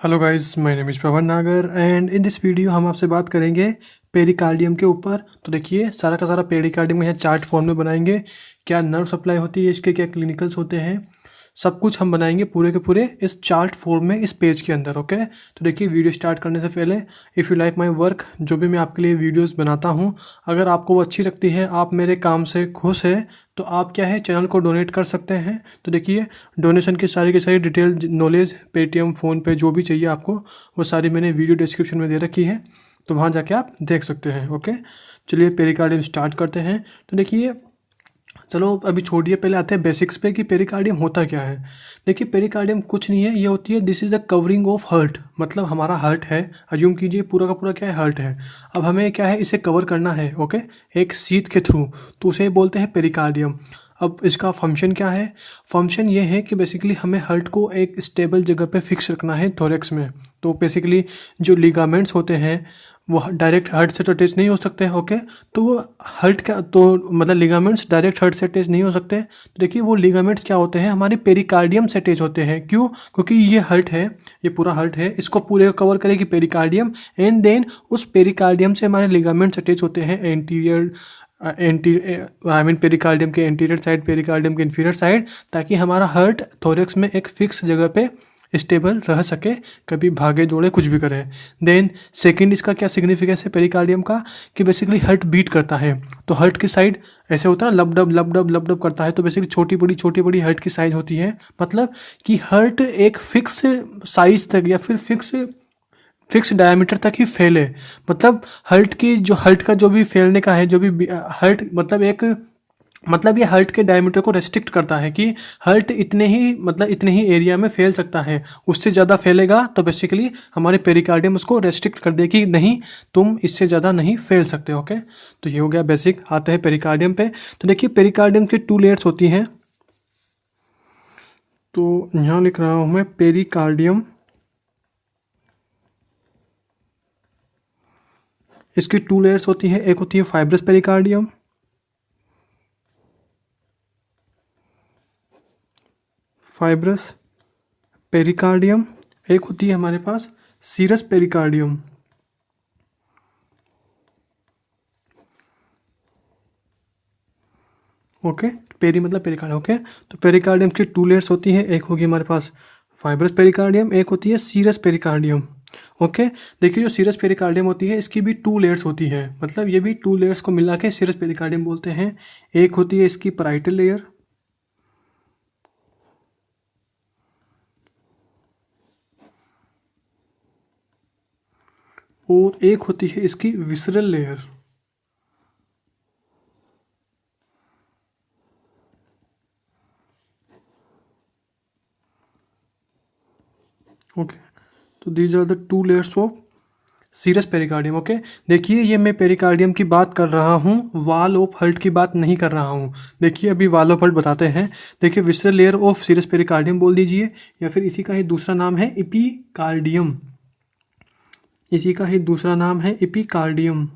Hello guys, my name is Pawan Nagar and in this video हम आपसे बात करेंगे पेरिकार्डियम के ऊपर। तो देखिए, सारा का सारा पेरिकार्डियम यहाँ चार्ट फॉर्म में बनाएंगे। क्या नर्व सप्लाई होती है, इसके क्या क्लिनिकल्स होते हैं, सब कुछ हम बनाएंगे पूरे के पूरे इस चार्ट फॉर्म में, इस पेज के अंदर। ओके, तो देखिए, वीडियो स्टार्ट करने से पहले if you like my work, जो भी मैं आपके लिए वीडियोस बनाता हूँ, अगर आपको वो अच्छी लगती है, आप मेरे काम से खुश है, तो आप क्या है, चैनल को डोनेट कर सकते हैं। तो देखिए, डोनेशन की सारी डिटेल नॉलेज, पेटीएम, फ़ोनपे, जो भी चाहिए आपको, वो सारी मैंने वीडियो डिस्क्रिप्शन में दे रखी है, तो वहाँ जाके आप देख सकते हैं। ओके, चलिए पेरिकार्डियम स्टार्ट करते हैं। तो देखिए, चलो अभी छोड़िए, पहले आते हैं बेसिक्स पे कि पेरिकार्डियम होता क्या है। देखिए, पेरिकार्डियम कुछ नहीं है, ये होती है, this is the covering of heart. मतलब हमारा हार्ट है, अज्यूम कीजिए पूरा का पूरा क्या है, हार्ट है। अब हमें क्या है, इसे कवर करना है, ओके, एक शीथ के थ्रू, तो उसे बोलते हैं पेरिकार्डियम। अब इसका फंक्शन क्या है? फंक्शन ये है कि बेसिकली हमें हार्ट को एक स्टेबल जगह पे फिक्स रखना है थोरैक्स में। तो बेसिकली जो लिगामेंट्स होते हैं वो डायरेक्ट हार्ट से तो अटैच नहीं हो सकते हैं। ओके, तो वो हार्ट का तो मतलब लिगामेंट्स डायरेक्ट हार्ट से अटैच नहीं हो सकते। तो देखिए, वो लिगामेंट्स क्या होते हैं, हमारे पेरिकार्डियम से अटैच होते हैं। क्यों? क्योंकि ये हार्ट है, ये पूरा हार्ट है, इसको पूरे कवर करेगी पेरिकार्डियम, एंड देन उस पेरिकार्डियम से हमारे लिगामेंट्स अटैच होते हैं एंटीरियर आई मीन पेरिकार्डियम के एंटीरियर साइड, पेरिकार्डियम के इंफीरियर साइड, ताकि हमारा हार्ट थोरैक्स में एक फिक्स जगह पे स्टेबल रह सके, कभी भागे दौड़े कुछ भी करे। देन सेकंड, इसका क्या सिग्निफिकेंस है पेरिकार्डियम का, कि बेसिकली हार्ट बीट करता है, तो हार्ट की साइड ऐसे होता है ना, लब डब करता है, तो बेसिकली छोटी बड़ी हार्ट की साइज होती है। मतलब कि हार्ट एक फिक्स साइज तक या फिर फिक्स डायमीटर तक ही फैले। मतलब हार्ट का जो भी फैलने का है, जो भी हार्ट मतलब एक, मतलब ये हार्ट के डायमीटर को रेस्ट्रिक्ट करता है कि हार्ट इतने ही एरिया में फैल सकता है। उससे ज़्यादा फैलेगा तो बेसिकली हमारे पेरिकार्डियम उसको रेस्ट्रिक्ट कर देगी, नहीं तुम इससे ज़्यादा नहीं फैल सकते। ओके, तो ये हो गया बेसिक। आते हैं पेरिकार्डियम पे। तो देखिए, पेरिकार्डियम की 2 लेयर्स होती हैं। तो यहाँ लिख रहा हूँ मैं पेरिकार्डियम। इसकी 2 लेयर्स होती है, एक होती है फाइब्रस पेरिकार्डियम, फाइब्रस पेरिकार्डियम, एक होती है हमारे पास सीरस पेरिकार्डियम। ओके, पेरी मतलब पेरिकार्डियम। ओके, तो पेरिकार्डियम की 2 लेयर्स होती है, एक होगी हमारे पास फाइब्रस पेरिकार्डियम, एक होती है सीरस पेरिकार्डियम। ओके, देखिए, जो सीरस पेरिकार्डियम होती है, इसकी भी 2 लेयर्स होती है, मतलब ये भी 2 लेयर्स को मिला के सीरस पेरिकार्डियम बोलते हैं। एक होती है इसकी पैराइटल लेयर, और एक होती है इसकी विसरल लेयर। ओके, तो these are the 2 layers of serous pericardium. Okay, देखिए, ये मैं पेरिकार्डियम की बात कर रहा हूँ, वॉल ऑफ हार्ट की बात नहीं कर रहा हूँ। देखिए, अभी वॉल ऑफ हार्ट बताते हैं। देखिए, visceral layer of serous pericardium बोल दीजिए, या फिर इसी का ही दूसरा नाम है इपिकार्डियम। इसी का ही दूसरा नाम है इपिकार्डियम।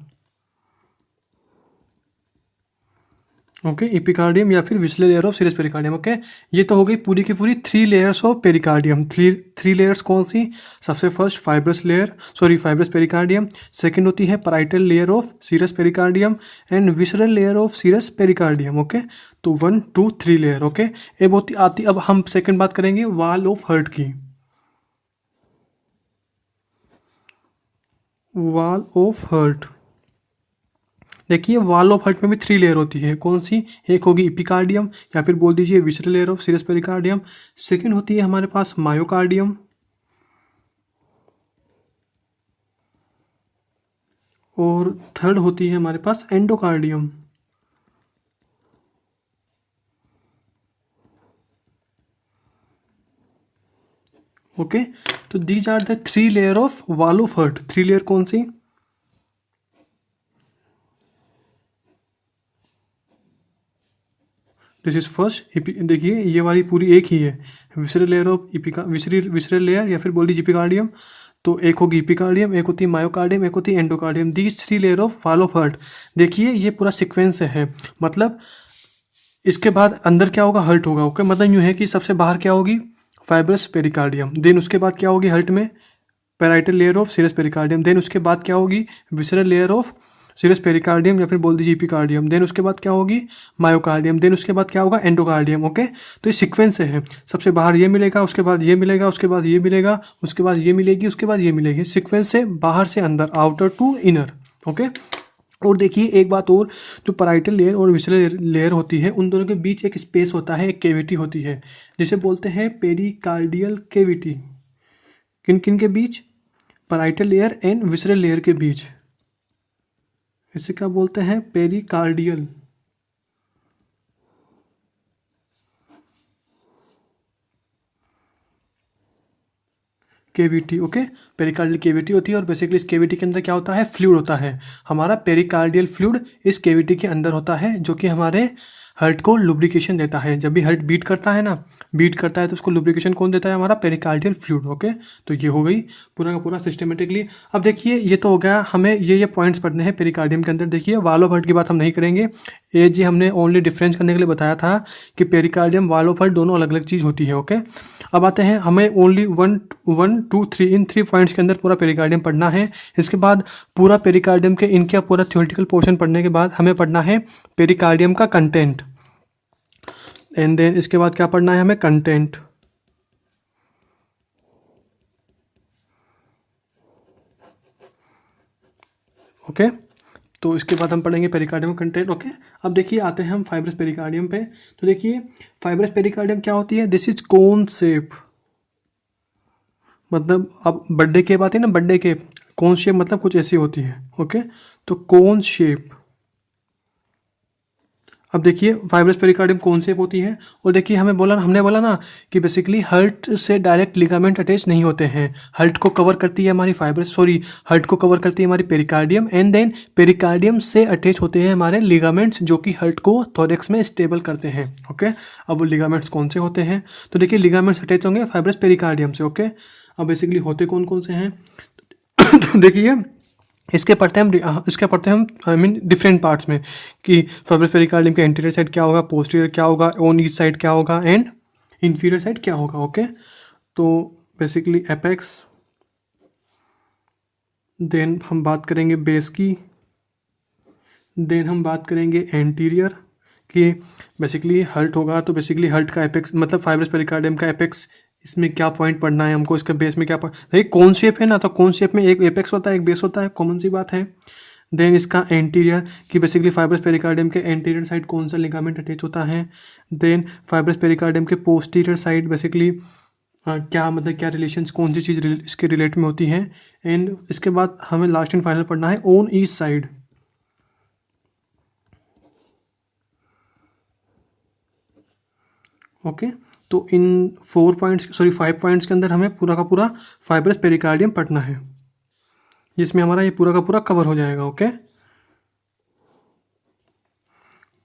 ओके, इपिकार्डियम या फिर visceral layer of serous pericardium. Okay, ये तो हो गई पूरी की पूरी 3 layers of pericardium. Three layers कौन सी? सबसे फर्स्ट फाइब्रस पेरिकार्डियम, सेकंड होती है parietal layer of serous pericardium, and visceral layer of serous pericardium. Okay, तो 1 2 3 लेयर। ओके, ये बहुत ही आती। अब हम सेकंड बात करेंगे वॉल ऑफ हार्ट की। वॉल ऑफ हार्ट, देखिए, वॉल ऑफ हार्ट में भी 3 लेयर होती है। कौन सी? एक होगी इपिकार्डियम, या फिर बोल दीजिए visceral layer of serous pericardium. Second होती है हमारे पास मायोकार्डियम, और थर्ड होती है हमारे पास एंडोकार्डियम। ओके, तो these are the 3 layer of wall of heart. 3 layer कौन सी? This is first. देखिए, ये वाली पूरी एक ही है, visceral layer of visceral layer, या फिर बोल दीजिए इपिकार्डियम। तो एक होगी इपिकार्डियम, एक होती है मायोकार्डियम, एक होती है endocardium. These 3 layer of wall of heart. देखिए, ये पूरा सिक्वेंस है। मतलब इसके बाद अंदर क्या होगा? हार्ट होगा। ओके, मतलब यूँ है कि सबसे बाहर क्या होगी? Fibrous pericardium. देन उसके बाद क्या होगी हार्ट में? Parietal layer of serous pericardium. Then उसके बाद क्या होगी, visceral layer of serous pericardium या फिर बोल दीजिए इपिकार्डियम। देन उसके बाद क्या होगी, मायोकार्डियम। देन उसके बाद क्या होगा, एंडोकार्डियम। ओके, तो ये सीक्वेंस है, सबसे बाहर ये मिलेगा, उसके बाद ये मिलेगा, उसके बाद ये मिलेगा, उसके बाद ये मिलेगी, उसके बाद ये मिलेगी। सीक्वेंस से बाहर से अंदर, आउटर टू इनर। ओके, और देखिए एक बात और, जो पैराइटल लेयर और विसरल लेयर होती है उन दोनों के बीच एक स्पेस होता है, एक केविटी होती है, जिसे बोलते हैं पेरिकार्डियल केविटी। किन किन के बीच, parietal layer and visceral layer के बीच। इसे क्या बोलते हैं, pericardial cavity. Okay, pericardial cavity होती है और बेसिकली इस केविटी के अंदर क्या होता है, फ्लूइड होता है। हमारा पेरिकार्डियल फ्लूइड इस केविटी के अंदर होता है, जो कि हमारे हार्ट को लुब्रिकेशन देता है। जब भी हार्ट बीट करता है ना, बीट करता है तो उसको लुब्रिकेशन कौन देता है, हमारा पेरिकार्डियल फ्लूइड। ओके, तो ये हो गई पूरा का पूरा सिस्टमेटिकली। अब देखिए ये तो हो गया, हमें ये पॉइंट्स पढ़ने हैं पेरिकार्डियम के अंदर। देखिए वॉल ऑफ हार्ट की बात हम नहीं करेंगे, ये जी हमने ओनली डिफरेंस करने के लिए बताया था कि पेरिकार्डियम वॉल ऑफ हार्ट दोनों अलग अलग चीज़ होती है। ओके, अब आते हैं, हमें ओनली 1 2 3 इन 3 पॉइंट्स के अंदर पूरा पेरिकार्डियम पढ़ना है। इसके बाद पूरा पेरिकार्डियम के इनका पूरा थ्योरेटिकल पोर्शन पढ़ने के बाद हमें पढ़ना है पेरिकार्डियम का कंटेंट, एंड देन इसके बाद क्या पढ़ना है हमें, कंटेंट। ओके, तो इसके बाद हम पढ़ेंगे पेरिकार्डियम कंटेंट। ओके, अब देखिए आते हैं हम फाइब्रस पेरिकार्डियम पे। तो देखिए फाइब्रस पेरिकार्डियम क्या होती है, दिस इज कोन शेप। मतलब अब बर्थडे केप आती है ना, बर्थडे केप, कोन शेप मतलब कुछ ऐसी होती है। ओके, तो कोन शेप। अब देखिए फाइब्रस पेरिकार्डियम कौन शेप होती है, और देखिए हमने बोला ना कि बेसिकली हार्ट से डायरेक्ट लिगामेंट अटैच नहीं होते हैं। हार्ट को कवर करती है हमारी हार्ट को कवर करती है हमारी पेरिकार्डियम, एंड देन पेरिकार्डियम से अटैच होते हैं हमारे लिगामेंट्स, जो कि हार्ट को थोरेक्स में स्टेबल करते हैं। ओके, अब वो लिगामेंट्स कौन से होते हैं, तो देखिए लिगामेंट्स अटैच होंगे फाइब्रस पेरिकार्डियम से। ओके, अब बेसिकली होते कौन कौन से हैं तो देखिए इसके पढ़ते हैं हम आई मीन डिफरेंट पार्ट्स में, कि फाइब्रस पेरिकार्डियम के एंटीरियर साइड क्या होगा, पोस्टीरियर क्या होगा, ऑन ईच साइड क्या होगा, एंड इंफीरियर साइड क्या होगा। ओके, तो बेसिकली एपेक्स, देन हम बात करेंगे बेस की, देन हम बात करेंगे एंटीरियर, कि बेसिकली हार्ट होगा तो बेसिकली हार्ट का एपेक्स मतलब फाइब्रस पेरिकार्डियम का एपेक्स, इसमें क्या पॉइंट पढ़ना है हमको, इसके बेस में क्या पॉइंट, देखिए कौन शेप है ना, तो कौन शेप में एक एपेक्स होता है, एक बेस होता है, कॉमन सी बात है। देन इसका एंटीरियर, कि बेसिकली फाइब्रस पेरिकार्डियम के एंटीरियर साइड कौन सा लिगामेंट अटैच होता है। देन फाइब्रस पेरिकार्डियम के पोस्टीरियर साइड बेसिकली क्या मतलब क्या रिलेशंस, कौन सी चीज़ इसके रिलेट में होती हैं। एंड इसके बाद हमें लास्ट एंड फाइनल पढ़ना है ऑन ईच साइड। ओके, तो इन 5 पॉइंट्स के अंदर हमें पूरा का पूरा फाइब्रस पेरिकार्डियम पढ़ना है, जिसमें हमारा ये पूरा का पूरा कवर हो जाएगा। ओके,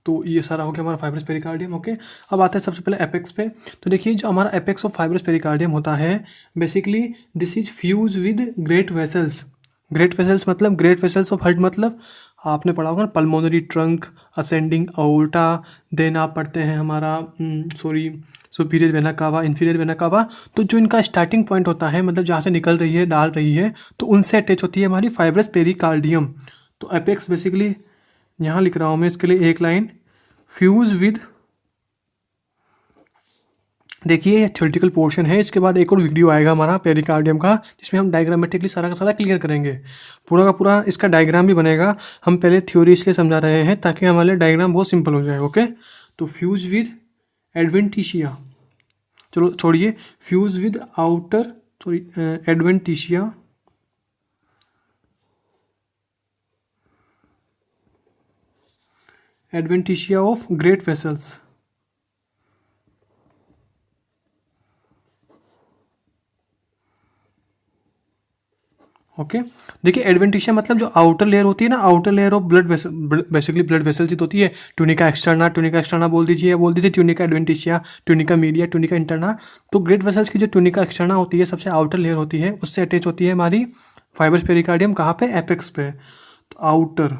तो ये सारा हो गया हमारा फाइब्रस पेरिकार्डियम। ओके, अब आता है सबसे पहले एपेक्स पे। तो देखिए जो हमारा एपेक्स ऑफ फाइब्रस पेरिकार्डियम होता है, basically this is fuse with great vessels. Great vessels of heart मतलब आपने पढ़ा होगा ना, पल्मोनरी ट्रंक, असेंडिंग अओर्टा, देन आप पढ़ते हैं हमारा superior vena cava, inferior vena cava. तो जो इनका स्टार्टिंग पॉइंट होता है, मतलब जहाँ से निकल रही है, डाल रही है, तो उनसे अटैच होती है हमारी फाइब्रस पेरिकार्डियम। तो एपेक्स बेसिकली यहाँ लिख रहा हूँ मैं इसके लिए एक लाइन, फ्यूज विद, देखिए ये थ्योरेटिकल पोर्शन है। इसके बाद एक और वीडियो आएगा हमारा पेरिकार्डियम का, जिसमें हम डायग्रामेटिकली सारा का सारा क्लियर करेंगे, पूरा का पूरा इसका डायग्राम भी बनेगा। हम पहले थ्योरी इसलिए समझा रहे हैं ताकि हमारे डायग्राम बहुत सिंपल हो जाए। ओके, तो फ्यूज विद एडवेंटिशिया, चलो छोड़िए, fuse with outer adventitia, adventitia of great vessels. Okay, देखिए एडवेंटिशिया मतलब जो आउटर लेयर होती है ना, outer layer of blood vessel, basically blood vessels होती है। ट्यूनिका एक्सटर्ना बोल दीजिए tunica adventitia, tunica media, tunica interna. तो ग्रेट वेसल्स की जो ट्यूनिका एक्सटर्ना होती है, सबसे आउटर लेयर होती है, उससे अटैच होती है हमारी फाइब्रस पेरिकार्डियम। कहाँ पे, एपेक्स पे। तो आउटर,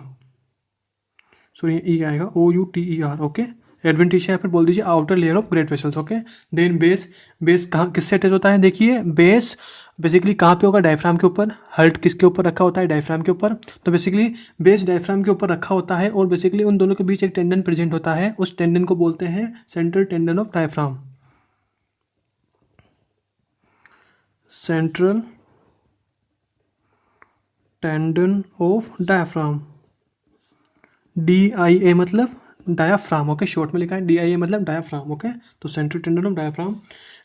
सॉरी ई आएगा OUTER। ओके, एडवेंटिशिया, फिर बोल दीजिए outer layer of great vessels. Okay, then base, base कहाँ किससे अटैच होता है, देखिए बेस बेसिकली कहाँ पे होगा, डायफ्राम के ऊपर। हर्ट किसके ऊपर रखा होता है, डायफ्राम के ऊपर। तो बेसिकली बेस डायफ्राम के ऊपर रखा होता है और बेसिकली उन दोनों के बीच एक टेंडन प्रेजेंट होता है, उस टेंडन को बोलते हैं central tendon of diaphragm. Central tendon of diaphragm, DIA मतलब डायाफ्राम। ओके, शॉर्ट में लिखा है DIA मतलब डायाफ्राम। ओके, तो central tendon of diaphragm.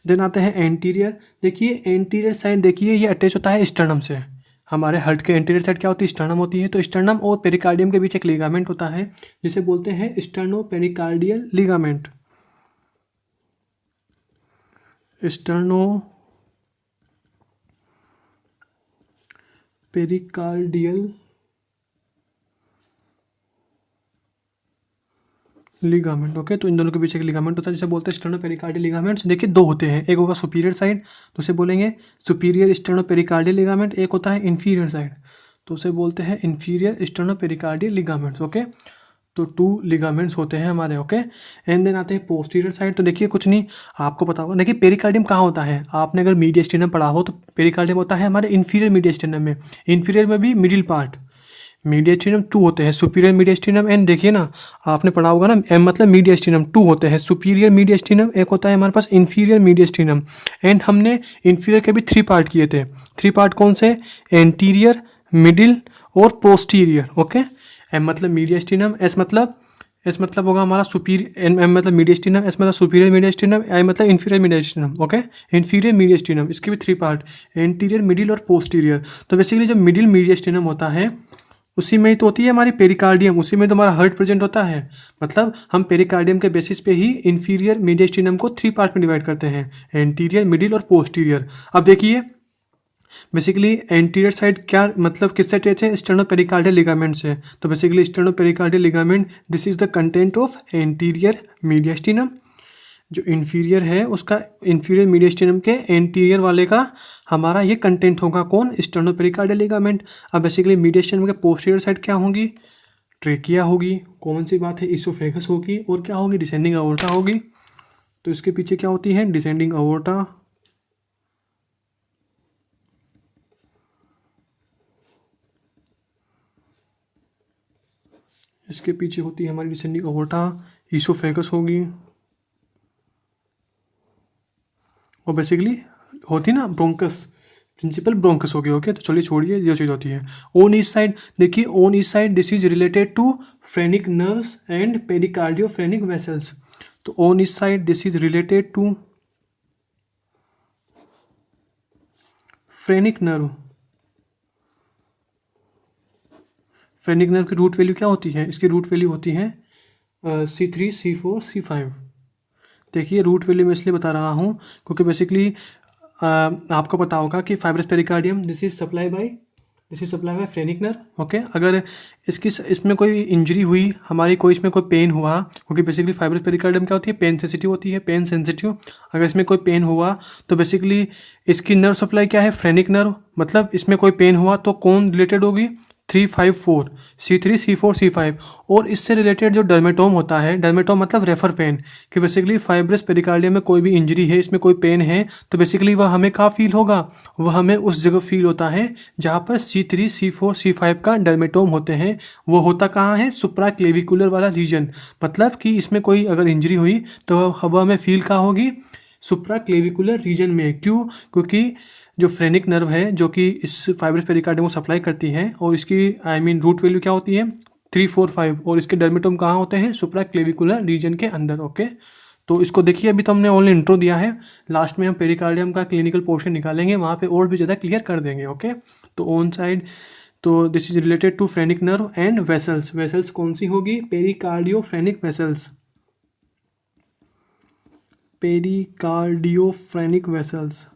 Then आते हैं एंटीरियर। देखिए एंटीरियर साइड, देखिए ये अटैच होता है स्टर्नम से। हमारे हार्ट के एंटीरियर साइड क्या होती है, स्टर्नम होती है। तो स्टर्नम और पेरिकार्डियम के बीच एक लिगामेंट होता है जिसे बोलते हैं sterno pericardial ligament. Sterno pericardial ligament. Okay, तो इन दोनों के पीछे एक लिगामेंट होता है जिसे बोलते हैं स्टर्नो पेरिकार्डियल लिगामेंट्स। देखिए दो होते हैं, एक होगा सुपीरियर साइड तो उसे बोलेंगे सुपीरियर स्टर्नो पेरिकार्डियल लिगामेंट, एक होता है इंफीरियर साइड तो उसे बोलते हैं inferior sterno pericardial ligaments. Okay, तो 2 लिगामेंट्स होते हैं हमारे। ओके, एंड देन आते हैं पोस्टीरियर साइड। तो देखिए कुछ नहीं, आपको पता होगा, देखिए पेरिकार्डियम कहाँ होता है, आपने अगर मीडियस्टिनम पढ़ा हो तो पेरिकार्डियम होता है हमारे इंफीरियर मीडियस्टिनम में। इंफीरियर में भी मिडिल पार्ट, मीडियस्टिनम 2 होते हैं, सुपीरियर मीडियस्टिनम एंड देखिए ना आपने पढ़ा होगा ना, एम मतलब मीडियस्टिनम 2 होते हैं, सुपीरियर मीडियस्टिनम एक होता है हमारे पास इंफीरियर मीडियस्टिनम। एंड हमने इंफीरियर के भी 3 पार्ट किए थे। 3 पार्ट कौन से, एंटीरियर, मिडिल और पोस्टीरियर। ओके, एम मतलब मीडियस्टिनम, एस मतलब होगा हमारा सुपीरियर, एम मतलब मीडियस्टिनम, एस मतलब सुपीरियर मीडियस्टिनम, आई मतलब इंफीरियर मीडियस्टिनम। ओके, इंफीरियर मीडियस्टिनम, इसके भी 3 पार्ट, एंटीरियर, मिडिल और पोस्टीरियर। तो बेसिकली जो मिडिल मीडियस्टिनम होता है उसी में ही तो होती है हमारी पेरिकार्डियम, उसी में तो हमारा हार्ट प्रेजेंट होता है। मतलब हम पेरिकार्डियम के बेसिस पे ही इंफीरियर मीडियस्टिनम को 3 पार्ट में डिवाइड करते हैं, एंटीरियर, मिडिल और पोस्टीरियर। अब देखिए बेसिकली एंटीरियर साइड क्या मतलब किससे अटैच है, स्टर्नो पेरिकार्डियल लिगामेंट से। तो basically sterno pericardial ligament, this is the content of anterior मीडियस्टिनम। जो इन्फीरियर है उसका, इन्फीरियर मीडियस्टिनम के एंटीरियर वाले का हमारा ये कंटेंट होगा कौन, स्टर्नो पेरिकार्डियल लिगामेंट। अब बेसिकली मीडियस्टिनम के पोस्टीरियर साइड क्या होगी, ट्रेकिया होगी, कौन सी बात है, इसोफेगस होगी, और क्या होगी, डिसेंडिंग अओर्टा होगी। तो इसके पीछे क्या होती है, डिसेंडिंग अओर्टा। इसके पीछे होती है हमारी डिसेंडिंग अओर्टा, इसोफेगस होगी, और बेसिकली होती ना ब्रोंकस, प्रिंसिपल ब्रोंकस हो गया। ओके, तो चलिए छोड़िए, ये चीज़ होती है। ओन ईस्ट साइड, देखिए on east side this is related to phrenic nerves and pericardiophrenic vessels. तो on east side this is related to phrenic nerve. Phrenic nerve की रूट वैल्यू क्या होती है, इसकी रूट वैल्यू होती है C3, C4, C5। देखिए रूट वैल्यू मैं इसलिए बता रहा हूँ क्योंकि बेसिकली आपको पता होगा कि fibrous pericardium this is supply bye phrenic nerve. Okay, अगर इसमें कोई इंजरी हुई हमारी, कोई इसमें कोई पेन हुआ, क्योंकि बेसिकली फाइब्रस पेरिकार्डियम क्या होती है, पेन सेंसिटिव होती है, पेन सेंसिटिव। अगर इसमें कोई पेन हुआ तो बेसिकली इसकी नर्व सप्लाई क्या है, फ्रेनिक नर्व। मतलब इसमें कोई पेन हुआ तो कौन रिलेटेड होगी, 3, 5, 4, C3, C4, C5। और इससे रिलेटेड जो डर्मेटोम होता है, डर्मेटोम मतलब रेफर पेन, कि बेसिकली फाइब्रस पेरिकार्डियम में कोई भी इंजरी है, इसमें कोई पेन है तो बेसिकली वह हमें कहाँ फील होगा, वह हमें उस जगह फील होता है जहाँ पर C3, C4, C5 का डर्मेटोम होते हैं। वो होता कहाँ है, सुप्रा क्लेविकुलर वाला रीजन। मतलब कि इसमें कोई अगर इंजरी हुई तो वह हमें फील कहाँ होगी, सुप्रा क्लेविकुलर रीजन में। क्यों, क्योंकि जो फ्रेनिक नर्व है जो कि इस फाइब्रस पेरिकार्डियम को सप्लाई करती है, और इसकी रूट वैल्यू क्या होती है, 3, 4, 5, और इसके डर्मेटोम कहाँ होते हैं, सुप्रा क्लेविकुलर रीजन के अंदर। ओके, तो इसको देखिए, अभी तो हमने ओनली इंट्रो दिया है, लास्ट में हम पेरिकार्डियम का क्लिनिकल पोर्शन निकालेंगे, वहाँ पे और भी ज़्यादा क्लियर कर देंगे। ओके, तो ऑन साइड, तो this is related to phrenic nerve and vessels. Vessels कौन सी होगी, pericardiophrenic vessels, pericardiophrenic vessels.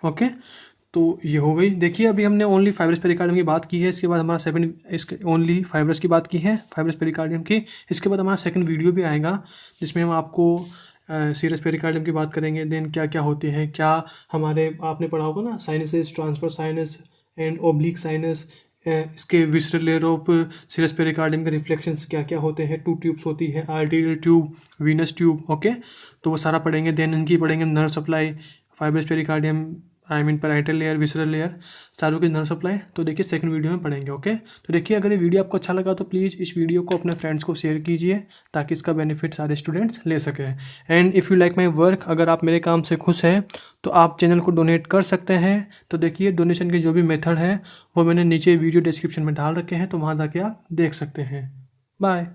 Okay, तो ये हो गई। देखिए अभी हमने ओनली फाइब्रस पेरिकार्डियम की बात की है, इसके बाद हमारा इसके ओनली फाइब्रस की बात की है, फाइब्रस पेरिकार्डियम की। इसके बाद हमारा सेकंड वीडियो भी आएगा जिसमें हम आपको सीरस पेरिकार्डियम की बात करेंगे। देन क्या क्या होते हैं, क्या हमारे आपने पढ़ा होगा ना, sinuses, transfer sinus and oblique sinus, इसके visceral layer of serous pericardium के रिफ्लेक्शंस क्या क्या होते हैं, 2 ट्यूब्स होती है, arterial tube, venous tube, okay. तो वो सारा पढ़ेंगे। देन इनकी पढ़ेंगे nerve supply, fibrous pericardium, I mean parietal layer, visceral layer, सारों की नर्व सप्लाई। तो देखिए सेकंड वीडियो में पढ़ेंगे, ओके। तो देखिए अगर ये वीडियो आपको अच्छा लगा तो प्लीज़ इस वीडियो को अपने फ्रेंड्स को शेयर कीजिए ताकि इसका बेनिफिट सारे स्टूडेंट्स ले सकें। And if you like my work, अगर आप मेरे काम से खुश हैं तो आप चैनल को डोनेट कर सकते हैं। तो देखिए डोनेशन के जो भी मेथड है वो मैंने नीचे वीडियो डिस्क्रिप्शन में डाल रखे हैं, तो वहाँ जाके आप देख सकते हैं। बाय।